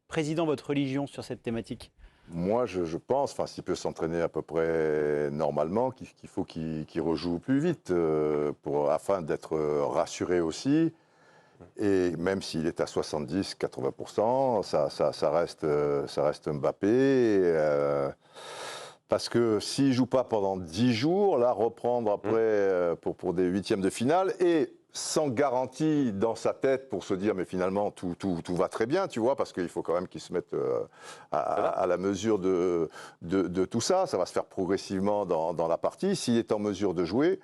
Président, votre religion sur cette thématique? Moi, je pense, s'il peut s'entraîner à peu près normalement, qu'il faut qu'il rejoue plus vite afin d'être rassuré aussi. Et même s'il est à 70-80%, ça reste Mbappé. Parce que s'il ne joue pas pendant 10 jours, là, reprendre après pour des huitièmes de finale, et sans garantie dans sa tête pour se dire mais finalement tout va très bien, tu vois, parce qu'il faut quand même qu'il se mette à la mesure de tout ça. Ça va se faire progressivement dans la partie. S'il est en mesure de jouer,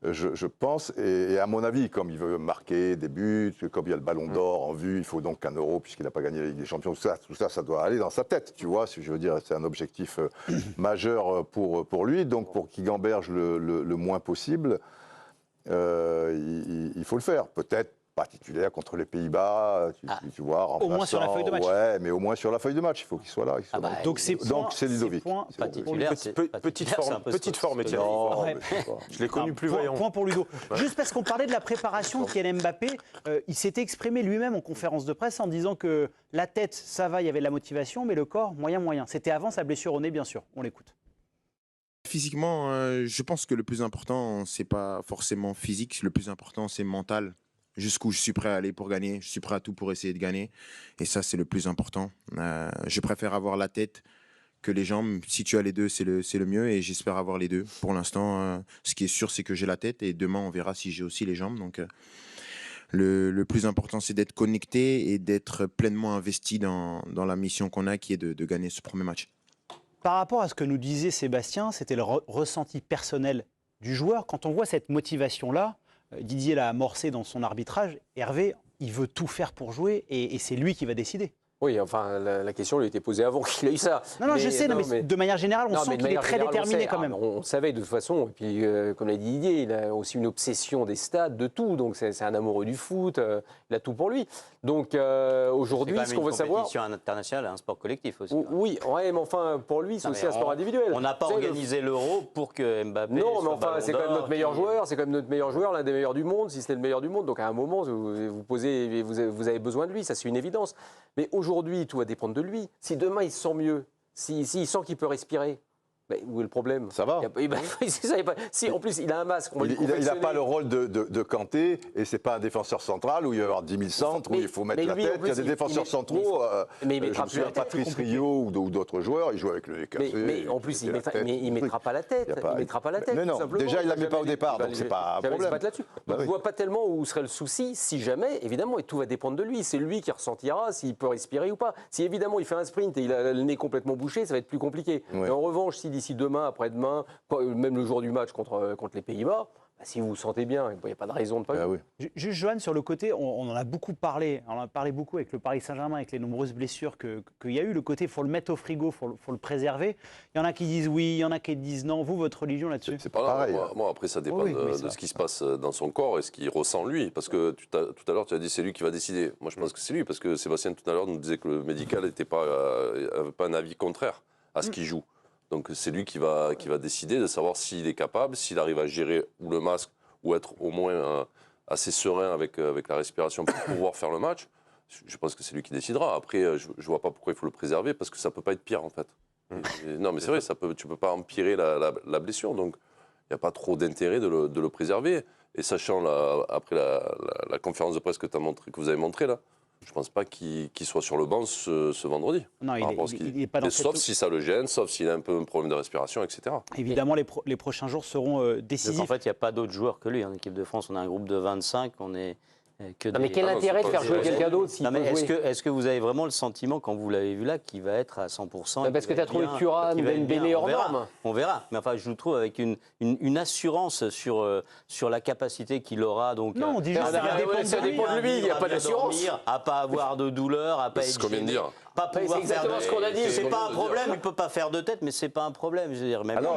je pense, et à mon avis, comme il veut marquer des buts, comme il y a le ballon d'or en vue, il faut donc qu'un euro, puisqu'il n'a pas gagné la Ligue des Champions, tout ça, ça doit aller dans sa tête, tu vois. Je veux dire, c'est un objectif majeur pour lui, donc pour qu'il gamberge le moins possible. Il faut le faire. Peut-être pas titulaire contre les Pays-Bas, tu vois, remplaçant. Au moins sur la feuille de match. Ouais, mais au moins sur la feuille de match, il faut qu'il soit là. Donc c'est Ludovic. Pas titulaire, petite forme, Étienne. Je l'ai connu plus vaillant. Point pour Ludo. Juste parce qu'on parlait de la préparation de Kylian Mbappé, il s'était exprimé lui-même en conférence de presse en disant que la tête, ça va, il y avait de la motivation, mais le corps, moyen. C'était avant sa blessure au nez, bien sûr. On l'écoute. Physiquement, je pense que le plus important, c'est pas forcément physique. Le plus important, c'est mental. Jusqu'où je suis prêt à aller pour gagner. Je suis prêt à tout pour essayer de gagner. Et ça, c'est le plus important. Je préfère avoir la tête que les jambes. Si tu as les deux, c'est le mieux. Et j'espère avoir les deux. Pour l'instant, ce qui est sûr, c'est que j'ai la tête. Et demain, on verra si j'ai aussi les jambes. Donc, le plus important, c'est d'être connecté et d'être pleinement investi dans la mission qu'on a, qui est de gagner ce premier match. Par rapport à ce que nous disait Sébastien, c'était le ressenti personnel du joueur. Quand on voit cette motivation-là, Didier l'a amorcé dans son arbitrage, Hervé, il veut tout faire pour jouer et c'est lui qui va décider. Oui, enfin, la question lui a été posée avant qu'il ait eu ça. Non, je sais, mais de manière générale, on sent qu'il est très déterminé quand même. On savait de toute façon, et puis comme l'a dit Didier, il a aussi une obsession des stades, de tout, donc c'est un amoureux du foot, il a tout pour lui. Donc aujourd'hui, ce qu'on veut savoir... C'est une compétition internationale, un sport collectif aussi. Oui, ouais, mais enfin, pour lui, c'est aussi un sport individuel. On n'a pas organisé l'Euro pour que Mbappé... Non, mais enfin, c'est quand même notre meilleur joueur, l'un des meilleurs du monde, si c'était le meilleur du monde. Donc à un moment, vous avez besoin de lui, ça c'est une évidence. Mais aujourd'hui, tout va dépendre de lui. Si demain il se sent mieux, s'il sent qu'il peut respirer, où est le problème? Ça va. Si en plus il a un masque, il n'a pas le rôle de Kanté, et c'est pas un défenseur central où il va y avoir 10 000 centres, où il faut mettre la tête. Il y a des défenseurs centraux, je me souviens Patrice Rio ou d'autres joueurs, ils jouent avec le Lakers. Mais en plus, il ne mettra pas la tête. Il mettra pas la tête. Mais non, déjà il ne la met pas au départ, donc c'est pas un problème. Je ne vois pas tellement où serait le souci, si jamais, évidemment, et tout va dépendre de lui. C'est lui qui ressentira s'il peut respirer ou pas. Si évidemment il fait un sprint et il a le nez complètement bouché, ça va être plus compliqué. Mais en revanche, si d'ici demain, après-demain, même le jour du match contre les Pays-Bas, si vous vous sentez bien, il n'y a pas de raison de ne pas. Oui. Juste, Johan, sur le côté, on en a beaucoup parlé. On en a parlé beaucoup avec le Paris Saint-Germain, avec les nombreuses blessures qu'il y a eu. Le côté, il faut le mettre au frigo, il faut le préserver. Il y en a qui disent oui, il y en a qui disent non. Vous, votre religion là-dessus? C'est pas pareil. Moi, après, ça dépend de ce qui se passe dans son corps et ce qu'il ressent lui. Parce que tout à l'heure, tu as dit c'est lui qui va décider. Moi, je pense que c'est lui, parce que Sébastien, tout à l'heure, nous disait que le médical n'avait pas un avis contraire à ce qu'il joue. Donc c'est lui qui va décider de savoir s'il est capable, s'il arrive à gérer ou le masque, ou être au moins assez serein avec la respiration pour pouvoir faire le match. Je pense que c'est lui qui décidera. Après, je ne vois pas pourquoi il faut le préserver, parce que ça ne peut pas être pire en fait. Non mais c'est vrai, tu ne peux pas empirer la blessure, donc il n'y a pas trop d'intérêt de le préserver. Et sachant, après la conférence de presse que vous avez montrée là, je ne pense pas qu'il soit sur le banc ce vendredi. Non, il n'est pas dans sauf si ça le gêne, sauf s'il a un peu un problème de respiration, etc. Évidemment, les prochains jours seront décisifs. En fait, il n'y a pas d'autres joueurs que lui. En équipe de France, on a un groupe de 25, on est... mais quel intérêt de faire jouer quelqu'un d'autre s'il peut jouer? Est-ce que vous avez vraiment le sentiment, quand vous l'avez vu là, qu'il va être à 100%? Parce que tu as trouvé Thuram, Dembélé hors norme. On verra. Mais enfin, je le trouve avec une assurance sur la capacité qu'il aura. Donc, non, on dit juste ça dépend de lui, il n'y a pas d'assurance. À pas avoir de douleur, à pas être... C'est ce qu'on vient de dire. Pas pouvoir faire ce qu'on a dit. C'est pas un problème, il ne peut pas faire de tête, mais c'est pas un problème. Je veux dire, même lui,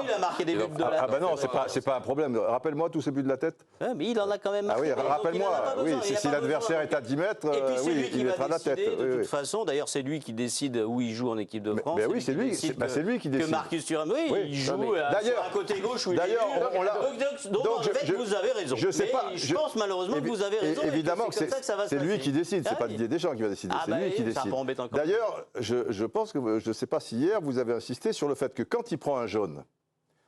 il a marqué des buts de la tête. Ah ben non, c'est pas un problème. Rappelle-moi tous ces buts de la tête. Mais il en a quand même marqué. Ah oui, rappelle-moi. pas besoin. Si l'adversaire est à 10 mètres, oui, il mettra la tête. De toute façon, d'ailleurs, c'est lui qui décide où il joue en équipe de France. Oui, c'est lui qui décide. Que Marcus Thuram, il joue à côté gauche. D'ailleurs, donc en fait, vous avez raison. Je pense malheureusement que vous avez raison. Évidemment que c'est lui qui décide, c'est pas Didier Deschamps qui va décider, c'est lui qui décide. D'ailleurs, je pense que, je ne sais pas si hier, vous avez insisté sur le fait que quand il prend un jaune,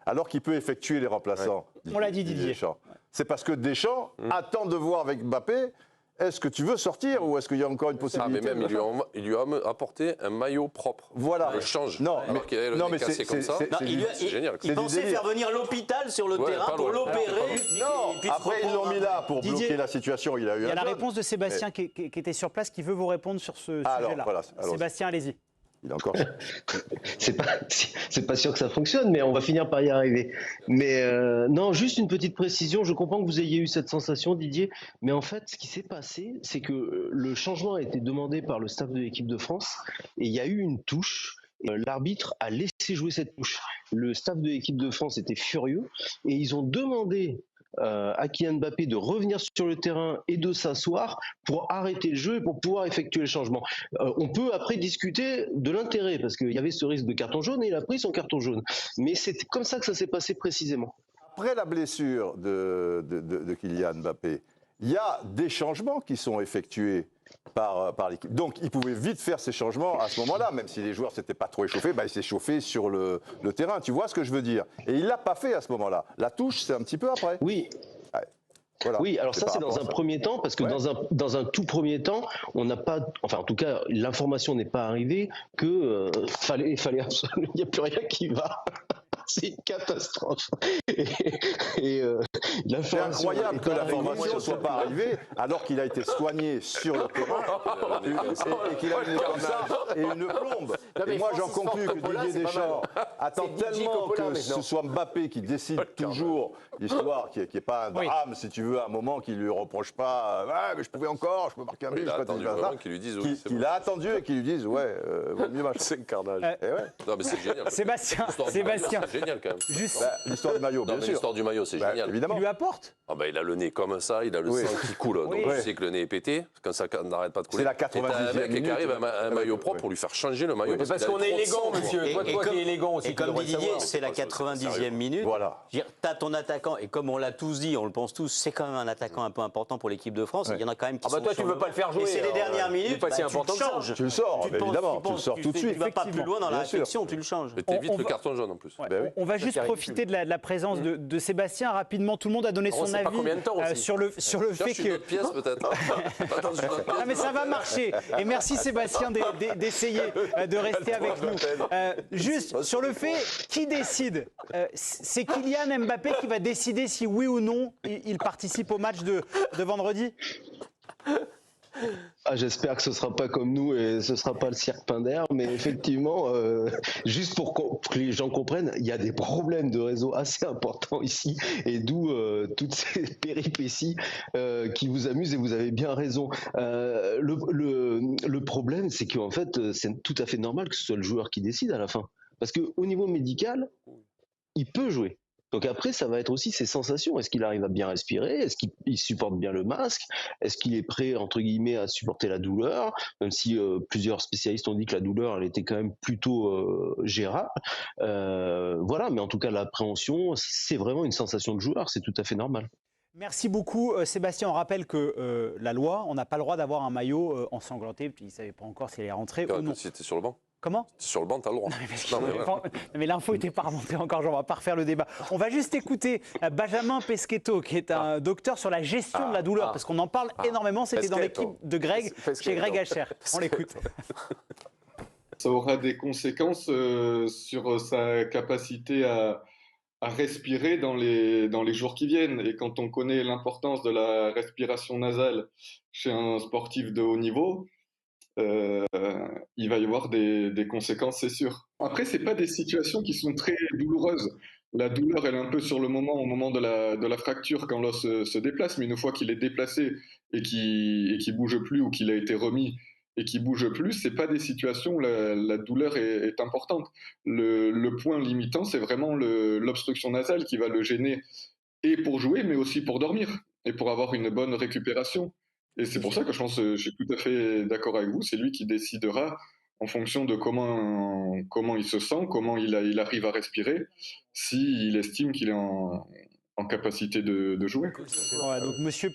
alors qu'il peut effectuer les remplaçants, on l'a dit Didier. Deschamps, c'est parce que Deschamps attend de voir avec Mbappé, est-ce que tu veux sortir ou est-ce qu'il y a encore une possibilité? Mais même, il lui a apporté un maillot propre. Voilà. Il change. Non, alors qu'il avait le nez cassé comme ça. C'est génial. Il pensait faire venir l'hôpital sur le terrain pour l'opérer. Non, après ils l'ont mis là pour bloquer la situation. Il y a la réponse de Sébastien qui était sur place qui veut vous répondre sur ce sujet-là. Voilà, Sébastien, allez-y. Il est encore. C'est pas sûr que ça fonctionne, mais on va finir par y arriver. Mais non, juste une petite précision. Je comprends que vous ayez eu cette sensation, Didier, mais en fait, ce qui s'est passé, c'est que le changement a été demandé par le staff de l'équipe de France et il y a eu une touche. L'arbitre a laissé jouer cette touche. Le staff de l'équipe de France était furieux et ils ont demandé à Kylian Mbappé de revenir sur le terrain et de s'asseoir pour arrêter le jeu et pour pouvoir effectuer le changement. On peut après discuter de l'intérêt parce qu'il y avait ce risque de carton jaune et il a pris son carton jaune. Mais c'est comme ça que ça s'est passé précisément. Après la blessure de Kylian Mbappé, il y a des changements qui sont effectués par l'équipe. Donc, il pouvait vite faire ces changements à ce moment-là, même si les joueurs ne s'étaient pas trop échauffés, il s'est chauffé sur le terrain. Tu vois ce que je veux dire? Et il ne l'a pas fait à ce moment-là. La touche, c'est un petit peu après. Oui. Ouais. Voilà. Oui, alors ça c'est dans un premier temps, parce que dans un tout premier temps, on n'a pas, enfin en tout cas, l'information n'est pas arrivée que fallait absolument, il n'y a plus rien qui va. C'est une catastrophe. C'est incroyable que l'information ne soit pas arrivée alors qu'il a été soigné sur le terrain et qu'il a une comme ça et une plombe. Et moi, j'en conclus que Didier Deschamps attend tellement que ce soit Mbappé qui décide toujours l'histoire, qui n'est pas un drame, si tu veux, à un moment qui ne lui reproche pas mais je pouvais encore, je peux marquer un but, je peux pas ça. Qu'il a attendu et qu'il lui dise vaut mieux marcher. C'est le carnage. Non, mais c'est génial. Sébastien. C'est génial quand même. Juste l'histoire du maillot, bien sûr. L'histoire du maillot, c'est génial. Évidemment. Il lui apporte. Il a le nez comme ça, il a le sang qui coule. Donc tu sais que le nez est pété, quand ça n'arrête pas de couler. C'est la 90e minute. Et qui arrive un maillot propre pour lui faire changer le maillot. Parce qu'on est élégant, monsieur. Toi qui es élégant aussi. Et comme dit Didier, c'est la 90e minute. Voilà. T'as ton attaquant, et comme on l'a tous dit, on le pense tous, c'est quand même un attaquant un peu important pour l'équipe de France. Il y en a quand même qui sont toi, tu veux pas le faire jouer. Et c'est les dernières minutes, tu le changes. Tu le sors, évidemment. Tu le sors tout de suite. Tu vas pas plus loin dans la réflexion, tu le changes. Et t'évites le carton jaune en plus. On va juste profiter de la présence de Sébastien rapidement. Tout le monde a donné son avis sur le fait que. Une autre pièce peut-être. Ah mais ça va marcher. Et merci Sébastien d'essayer de rester avec nous. Juste sur le fait, qui décide? C'est Kylian Mbappé qui va décider si oui ou non il participe au match de vendredi? J'espère que ce sera pas comme nous et ce sera pas le cirque Pinder, mais effectivement, juste pour que les gens comprennent, il y a des problèmes de réseau assez importants ici, et d'où toutes ces péripéties qui vous amusent, et vous avez bien raison. Le problème, c'est qu'en fait, c'est tout à fait normal que ce soit le joueur qui décide à la fin, parce qu'au niveau médical, il peut jouer. Donc après, ça va être aussi ses sensations. Est-ce qu'il arrive à bien respirer? Est-ce qu'il supporte bien le masque? Est-ce qu'il est prêt, entre guillemets, à supporter la douleur? Même si plusieurs spécialistes ont dit que la douleur, elle était quand même plutôt gérable. Voilà, mais en tout cas, l'appréhension, c'est vraiment une sensation de joueur. C'est tout à fait normal. Merci beaucoup Sébastien. On rappelle que la loi, on n'a pas le droit d'avoir un maillot ensanglanté. Puis il ne savait pas encore s'il est rentré ou non. Si t'es sur le banc. Comment? Sur le banc, t'as le droit. Mais l'info n'était pas remontée encore, on ne va pas refaire le débat. On va juste écouter Benjamin Pesquetto, qui est un docteur sur la gestion de la douleur, parce qu'on en parle énormément. C'était dans l'équipe de Greg, chez Greg Hacher. On l'écoute. Ça aura des conséquences sur sa capacité à respirer dans les jours qui viennent. Et quand on connaît l'importance de la respiration nasale chez un sportif de haut niveau, il va y avoir des conséquences, c'est sûr. Après, c'est pas des situations qui sont très douloureuses. La douleur, elle est un peu sur le moment, au moment de la fracture, quand l'os se déplace, mais une fois qu'il est déplacé et qu'il bouge plus, ou qu'il a été remis et qu'il bouge plus, c'est pas des situations où la douleur est importante. Le point limitant, c'est vraiment l'obstruction nasale qui va le gêner, et pour jouer, mais aussi pour dormir. et pour avoir une bonne récupération. Et c'est pour ça que je pense, je suis tout à fait d'accord avec vous, c'est lui qui décidera en fonction de comment il se sent, comment il arrive à respirer, s'il estime qu'il est en capacité de jouer. Voilà, donc Monsieur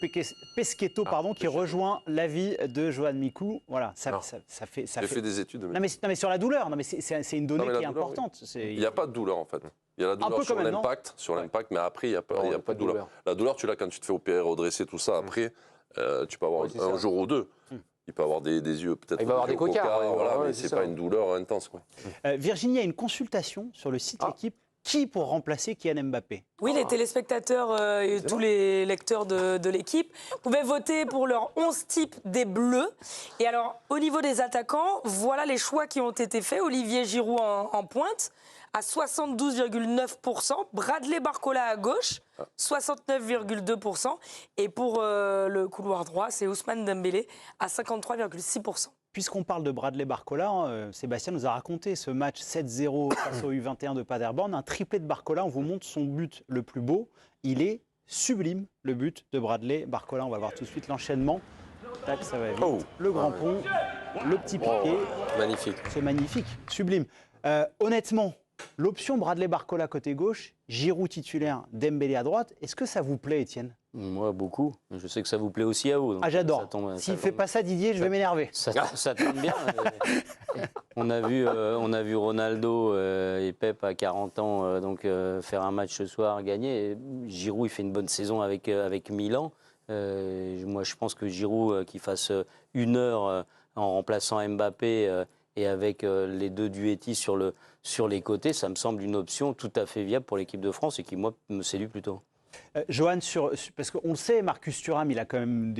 Pesquetto, qui rejoint l'avis de Johan Micoud. Voilà, ça fait. J'ai fait des études. Non, mais sur la douleur, c'est une donnée qui est importante. Oui. Il n'y a pas de douleur en fait. Il y a la douleur sur l'impact, mais après il n'y a pas de douleur. La douleur, tu l'as quand tu te fais opérer, redresser, tout ça. Après, tu peux avoir un jour ou deux. Il peut avoir des yeux peut-être. Il va avoir des cocards. Voilà, mais c'est pas une douleur intense. Quoi. Virginie, il y a une consultation sur le site L'équipe. Qui pour remplacer Kylian Mbappé? Oui, les téléspectateurs et tous les lecteurs de l'équipe pouvaient voter pour leurs 11 types des Bleus. Et alors, au niveau des attaquants, voilà les choix qui ont été faits. Olivier Giroud en pointe, à 72,9%. Bradley Barcola à gauche, 69,2%. Et pour le couloir droit, c'est Ousmane Dembélé à 53,6%. Puisqu'on parle de Bradley Barcola, Sébastien nous a raconté ce match 7-0 face au U21 de Paderborn. Un triplé de Barcola, on vous montre son but le plus beau. Il est sublime, le but de Bradley Barcola. On va voir tout de suite l'enchaînement. Tac, ça va vite. Le grand pont, le petit piqué. Magnifique. C'est magnifique, sublime. Honnêtement, l'option Bradley Barcola côté gauche, Giroud titulaire, Dembélé à droite, est-ce que ça vous plaît, Étienne? Moi, beaucoup. Je sais que ça vous plaît aussi à vous. Ah, j'adore. S'il ne fait pas ça, Didier, je vais m'énerver. Ça tombe bien. On a vu Ronaldo et Pep à 40 ans faire un match ce soir, gagner. Giroud, il fait une bonne saison avec Milan. Moi, je pense que Giroud, qui fasse 1 heure en remplaçant Mbappé et avec les deux duettis sur les côtés, ça me semble une option tout à fait viable pour l'équipe de France et qui, moi, me séduit plutôt. Johan, parce qu'on le sait, Marcus Thuram, il a quand même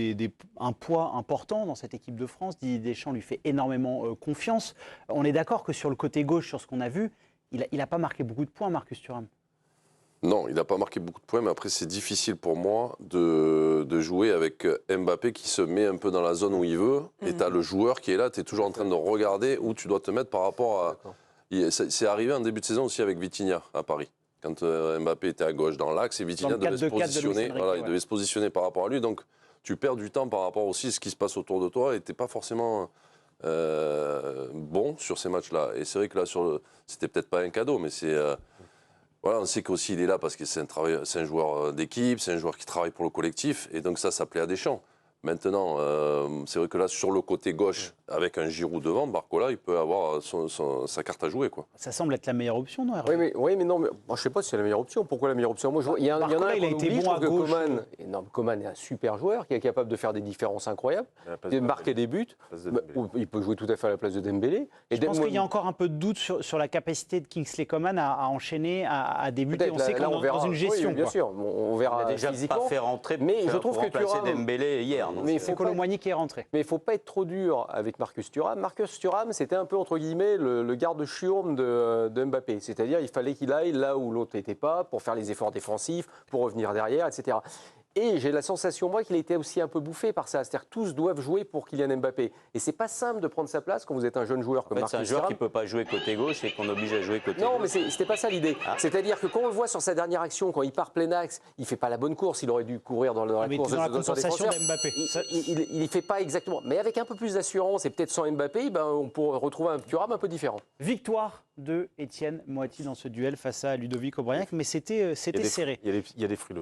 un poids important dans cette équipe de France. Didier Deschamps lui fait énormément confiance. On est d'accord que sur le côté gauche, sur ce qu'on a vu, il n'a pas marqué beaucoup de points, Marcus Thuram. Non, il n'a pas marqué beaucoup de points, mais après c'est difficile pour moi de jouer avec Mbappé qui se met un peu dans la zone où il veut. Et tu as le joueur qui est là, tu es toujours en train de regarder où tu dois te mettre par rapport à... C'est arrivé en début de saison aussi avec Vitinha à Paris. Quand Mbappé était à gauche dans l'axe et Vitinha devait se positionner par rapport à lui. Donc tu perds du temps par rapport aussi à ce qui se passe autour de toi et tu n'es pas forcément bon sur ces matchs-là. Et c'est vrai que là, c'était peut-être pas un cadeau, mais c'est... Voilà, on sait qu'aussi il est là parce que c'est un joueur d'équipe, c'est un joueur qui travaille pour le collectif. Et donc ça plaît à Deschamps. Maintenant, c'est vrai que là, sur le côté gauche, avec un Giroud devant, Barcola, il peut avoir sa carte à jouer, quoi. Ça semble être la meilleure option, non, Hervé? Oui, mais non, moi, je ne sais pas si c'est la meilleure option. Pourquoi la meilleure option? Moi, il y en a un il a été bon à gauche. Coman est un super joueur qui est capable de faire des différences incroyables, de marquer des buts. Il peut jouer tout à fait à la place de Dembélé. Je pense qu'il y a encore un peu de doute sur la capacité de Kingsley Coman à enchaîner, à débuter. On sait qu'on est dans une gestion. Bien sûr, on verra. Il n'a déjà pas fait rentrer pour remplacer Dembélé hier. Mais il faut Kolo Muani qui est rentré. Mais il ne faut pas être trop dur avec Marcus Thuram. Marcus Thuram, c'était un peu, entre guillemets, le garde-chiourme de Mbappé. C'est-à-dire, il fallait qu'il aille là où l'autre n'était pas pour faire les efforts défensifs, pour revenir derrière, etc. Et j'ai la sensation, moi, qu'il a été aussi un peu bouffé par ça. C'est-à-dire que tous doivent jouer pour Kylian Mbappé. Et c'est pas simple de prendre sa place quand vous êtes un jeune joueur comme Marcus Thuram. C'est un joueur qui ne peut pas jouer côté gauche et qu'on oblige à jouer côté gauche. Non, mais c'était pas ça l'idée. C'est-à-dire que quand on le voit sur sa dernière action, quand il part plein axe, il fait pas la bonne course. Il aurait dû courir dans la course. Dans la compensation d'Mbappé. Il fait pas exactement. Mais avec un peu plus d'assurance et peut-être sans Mbappé, on pourrait retrouver un Thuram un peu différent. Victoire de Étienne Moati dans ce duel face à Ludovic Aubrignac, mais c'était serré. Il y a des fruits